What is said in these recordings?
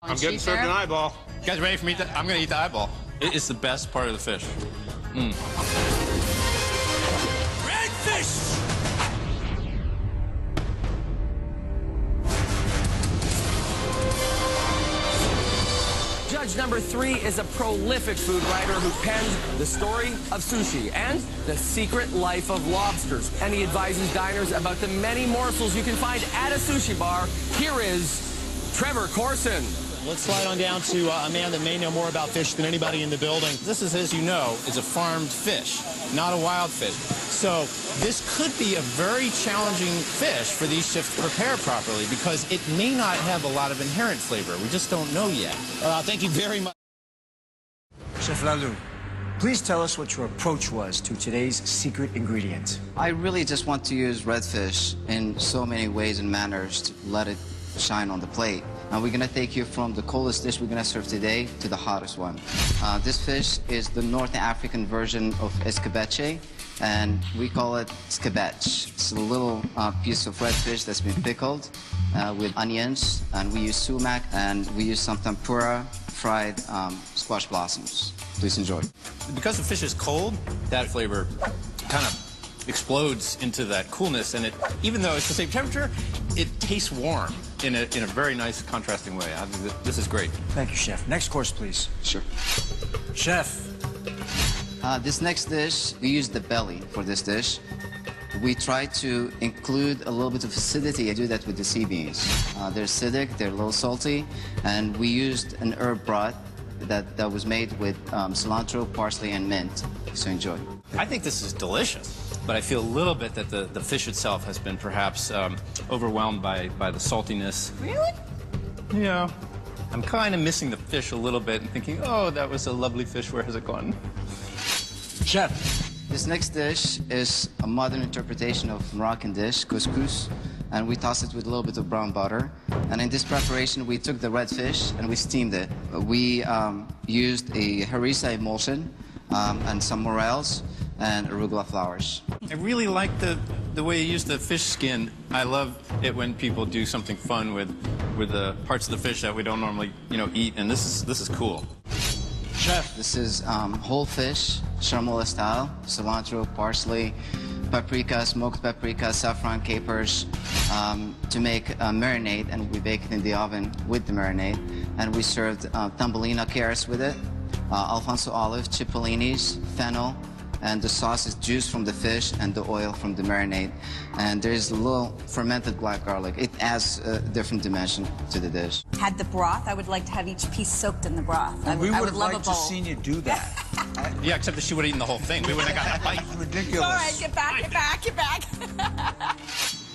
I'm getting served an eyeball. You guys ready for me? I'm going to eat the eyeball. It's the best part of the fish. Redfish! Judge number 3 is a prolific food writer who penned The Story of Sushi and The Secret Life of Lobsters. And he advises diners about the many morsels you can find at a sushi bar. Here is Trevor Corson. Let's slide on down to a man that may know more about fish than anybody in the building. This is, as you know, is a farmed fish, not a wild fish. So this could be a very challenging fish for these chefs to prepare properly because it may not have a lot of inherent flavor. We just don't know yet. Thank you very much. Chef Lalou, please tell us what your approach was to today's secret ingredient. I really just want to use redfish in so many ways and manners to let it shine on the plate. Now we're gonna take you from the coldest dish we're gonna serve today to the hottest one. This fish is the North African version of escabeche, and we call it scabech. It's a little piece of redfish that's been pickled with onions, and we use sumac, and we use some tempura, fried squash blossoms. Please enjoy. Because the fish is cold, that flavor kind of explodes into that coolness, and even though it's the same temperature, it tastes warm in a very nice contrasting way. I think this is great. Thank you, Chef. Next course, please. Sure. Chef. This next dish, we use the belly for this dish. We try to include a little bit of acidity. I do that with the sea beans. They're acidic, they're a little salty, and we used an herb broth that was made with cilantro, parsley, and mint. So enjoy. I think this is delicious, but I feel a little bit that the fish itself has been perhaps overwhelmed by the saltiness. Really? Yeah. I'm kind of missing the fish a little bit and thinking, oh, that was a lovely fish. Where has it gone? Chef. This next dish is a modern interpretation of Moroccan dish, couscous, and we toss it with a little bit of brown butter. And in this preparation, we took the red fish and we steamed it. We used a harissa emulsion and some morels and arugula flowers. I really like the way you use the fish skin. I love it when people do something fun with the parts of the fish that we don't normally, eat, and this is cool. Chef, this is whole fish, chermoula style, cilantro, parsley, paprika, smoked paprika, saffron, capers, to make a marinade, and we bake it in the oven with the marinade. And we served thumbelina carrots with it, Alfonso olive, cipollinis, fennel, and the sauce is juice from the fish and the oil from the marinade. And there's a little fermented black garlic. It adds a different dimension to the dish. Had the broth. I would like to have each piece soaked in the broth. And we I would would have love liked a to bowl. seen you do that. Yeah, except that she would have eaten the whole thing. We wouldn't have got that bite. Ridiculous. All right, get back, get back, get back.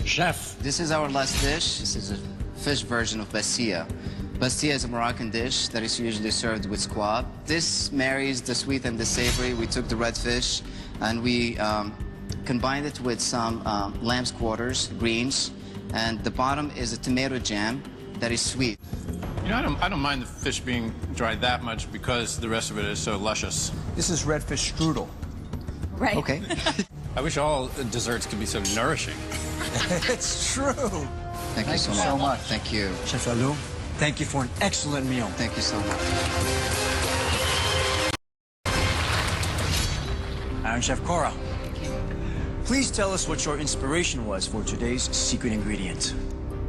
Chef. This is our last dish. This is a fish version of bastia. Bastia is a Moroccan dish that is usually served with squab. This marries the sweet and the savory. We took the red fish and we combined it with some lamb's quarters, greens, and the bottom is a tomato jam that is sweet. I don't mind the fish being dried that much because the rest of it is so luscious. This is redfish strudel. Right. Okay. I wish all desserts could be so nourishing. It's true. Thank you so much. Thank you. Chef Lalou, thank you for an excellent meal. Thank you so much. Iron Chef Cora. Please tell us what your inspiration was for today's secret ingredient.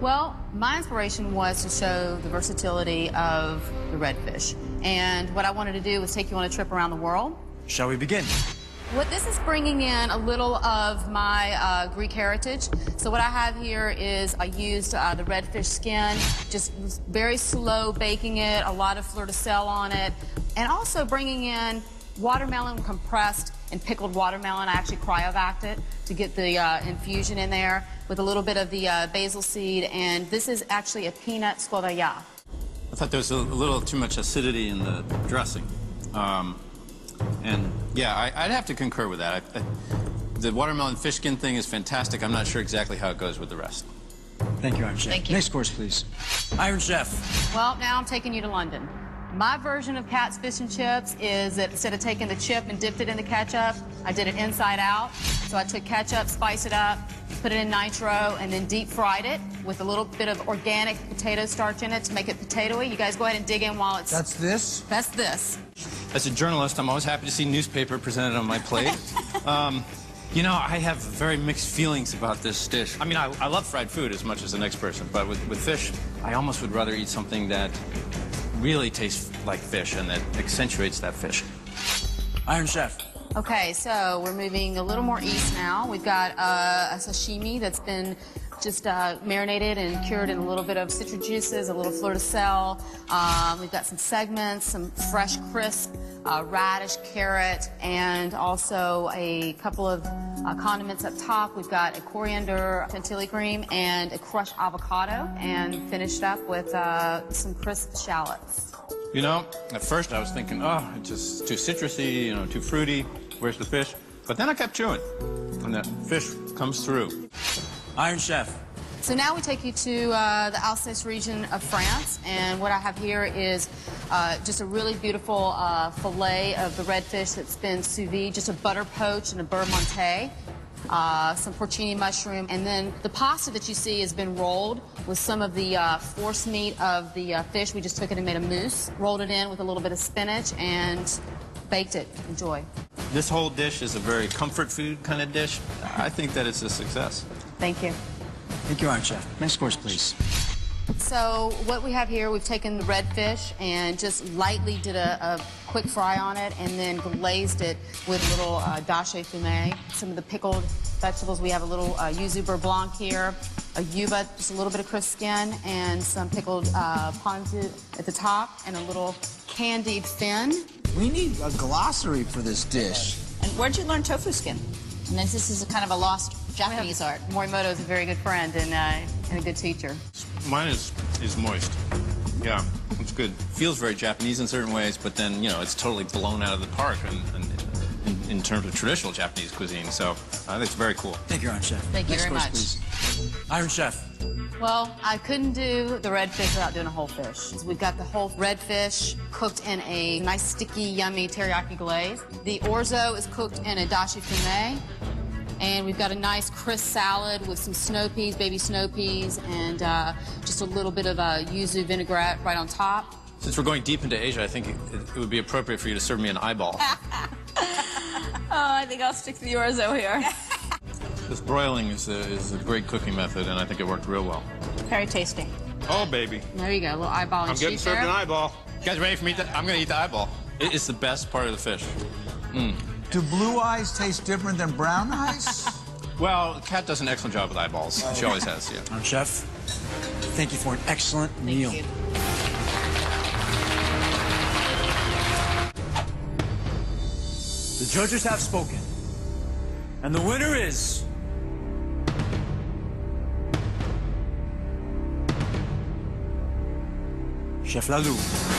Well, my inspiration was to show the versatility of the redfish. And what I wanted to do was take you on a trip around the world. Shall we begin? What this is bringing in a little of my Greek heritage. So what I have here is I used the redfish skin, just very slow baking it, a lot of fleur-de-sel on it, and also bringing in watermelon compressed and pickled watermelon. I actually cryovac it to get the infusion in there with a little bit of the basil seed, and this is actually a peanut scottaya. I thought there was a little too much acidity in the dressing. And yeah, I'd have to concur with that. The watermelon fish skin thing is fantastic. I'm not sure exactly how it goes with the rest. Thank you, Iron Chef. Thank you. Next course, please. Iron Chef. Well, now I'm taking you to London. My version of Cat's fish and chips is that instead of taking the chip and dipped it in the ketchup, I did it inside out. So I took ketchup, spiced it up, put it in nitro, and then deep fried it with a little bit of organic potato starch in it to make it potatoey. You guys go ahead and dig in while it's... That's this? That's this. As a journalist, I'm always happy to see newspaper presented on my plate. You know, I have very mixed feelings about this dish. I mean, I love fried food as much as the next person, but with fish, I almost would rather eat something that really tastes like fish and that accentuates that fish. Iron Chef. Okay, so we're moving a little more east now. We've got a sashimi that's been just marinated and cured in a little bit of citrus juices, a little fleur de sel. We've got some segments, some fresh, crisp radish, carrot, and also a couple of condiments up top. We've got a coriander chantilly cream and a crushed avocado, and finished up with some crisp shallots. You know, at first I was thinking, oh, it's just too citrusy, you know, too fruity. Where's the fish? But then I kept chewing, and the fish comes through. Iron Chef. So now we take you to the Alsace region of France, and what I have here is just a really beautiful fillet of the redfish that's been sous vide, just a butter poach and a beurre monté, some porcini mushroom, and then the pasta that you see has been rolled with some of the force meat of the fish. We just took it and made a mousse, rolled it in with a little bit of spinach, and baked it. Enjoy. This whole dish is a very comfort food kind of dish. I think that it's a success. Thank you. Thank you, Iron Chef. Next course, please. So what we have here, we've taken the redfish and just lightly did a quick fry on it, and then glazed it with a little dashi fumet. Some of the pickled vegetables, we have a little yuzu beurre blanc here, a yuba, just a little bit of crisp skin, and some pickled ponzu at the top, and a little candied fin. We need a glossary for this dish. And where'd you learn tofu skin? And this is a kind of a lost Japanese art. Morimoto is a very good friend and a good teacher. Mine is moist. Yeah, it's good. Feels very Japanese in certain ways, but then, you know, it's totally blown out of the park in terms of traditional Japanese cuisine. So I think it's very cool. Thank you, Iron Chef. Thank you Next very course, much. please. Iron Chef. Well, I couldn't do the redfish without doing a whole fish. So we've got the whole redfish cooked in a nice, sticky, yummy teriyaki glaze. The orzo is cooked in a dashi fumet. And we've got a nice crisp salad with some snow peas, baby snow peas, and just a little bit of yuzu vinaigrette right on top. Since we're going deep into Asia, I think it would be appropriate for you to serve me an eyeball. I think I'll stick to the orzo here. This broiling is a great cooking method, and I think it worked real well. Very tasty. Oh, baby. There you go, a little eyeball and I'm getting cheese served there. an eyeball. You guys ready for me? I'm going to eat the eyeball. It's the best part of the fish. Do blue eyes taste different than brown eyes? Well, Kat does an excellent job with eyeballs. She always has, yeah. Iron Chef, thank you for an excellent meal. you. The judges have spoken. And the winner is... Chef Lalou.